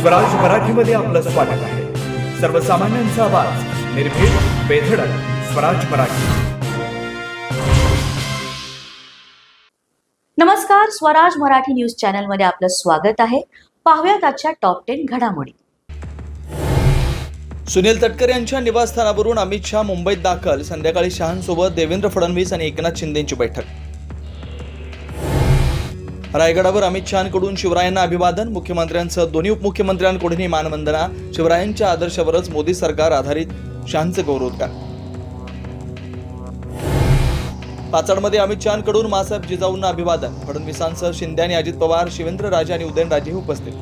स्वराज मराठीमध्ये आपलं स्वागत आहे. सर्वसामान्यांचा आवाज, निर्भीड, बेधडक, स्वराज मराठी. नमस्कार, स्वराज मराठी न्यूज चॅनल मध्ये आपलं स्वागत आहे. पाहूयात आजच्या टॉप 10 घडामोडी. सुनील तटकरे यांच्या निवासस्थानावरून अमित शहा मुंबईत दाखल. संध्याकाळी शहांसोबत देवेंद्र फडणवीस आणि एकनाथ शिंदेंची बैठक. रायगडावर अमित शहांकडून शिवरायांना अभिवादन. मुख्यमंत्र्यांसह दोन्ही उपमुख्यमंत्र्यांकडूनही मानवंदना. शिवरायांच्या आदर्शावरच मोदी सरकार आधारित. शहांचे गौरवोद्गार. पाचडमध्ये अमित शहांकडून मासाहेब जिजाऊंना अभिवादन. फडणवीसांसह शिंदे आणि अजित पवार, शिवेंद्रराजे आणि उदयनराजेही उपस्थित.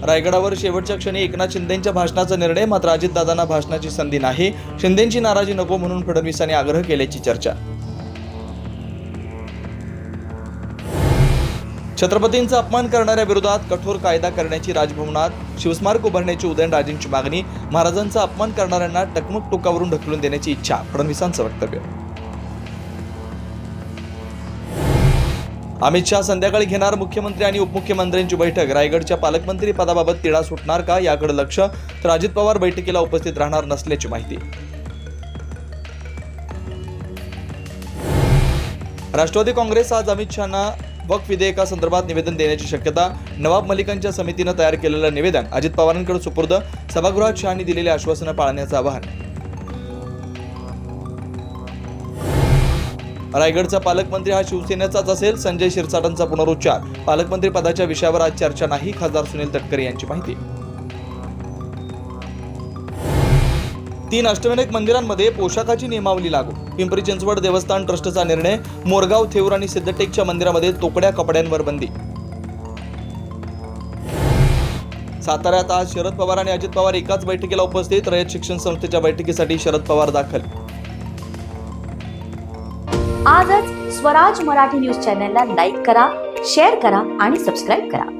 रायगडावर शेवटच्या क्षणी एकनाथ शिंदेंच्या भाषणाचा निर्णय. मात्र अजितदादांना भाषणाची संधी नाही. शिंदेंची नाराजी नको म्हणून फडणवीसांनी आग्रह केल्याची चर्चा. छत्रपतींचा अपमान करणाऱ्या विरोधात कठोर कायदा करण्याची राजभवनात. शिवस्मारक उभारण्याची उदयनराजेंची मागणी. महाराजांचा अपमान करणाऱ्यांना टकमक टोकावरून ढकलून देण्याची इच्छा. फडणवीसांचं वक्तव्य. अमित शहा संध्याकाळी घेणार मुख्यमंत्री आणि उपमुख्यमंत्र्यांची बैठक. रायगडच्या पालकमंत्री पदाबाबत तिढा सुटणार का याकडे लक्ष. तर अजित पवार बैठकीला उपस्थित राहणार नसल्याची माहिती. राष्ट्रवादी काँग्रेस आज अमित शहांना वक्फ विधेयकासंदर्भात निवेदन देण्याची शक्यता. नवाब मलिकांच्या समितीनं तयार केलेलं निवेदन अजित पवारांकडे सुपूर्द. सभागृहात शहांनी दिलेली आश्वासनं पाळण्याचं आवाहन. रायगडचा पालकमंत्री हा शिवसेनेचाच असेल. संजय शिरसाटांचा पुनरुच्चार. पालकमंत्री पदाच्या विषयावर आज चर्चा नाही. खासदार सुनील तटकरे यांची माहिती. 3 अष्टविनायक मंदिरांमध्ये पोशाखाची नियमावली लागू. पिंपरी चिंचवड देवस्थान ट्रस्टचा निर्णय. मोरगाव, थेऊर आणि सिद्धटेकच्या मंदिरामध्ये तोकड्या कपड्यांवर बंदी. साताऱ्यात आज शरद पवार आणि अजित पवार एकाच बैठकीला उपस्थित. रयत शिक्षण संस्थेच्या बैठकीसाठी शरद पवार दाखल. आजच स्वराज मराठी न्यूज चॅनलला लाईक करा, शेअर करा आणि सबस्क्राईब करा.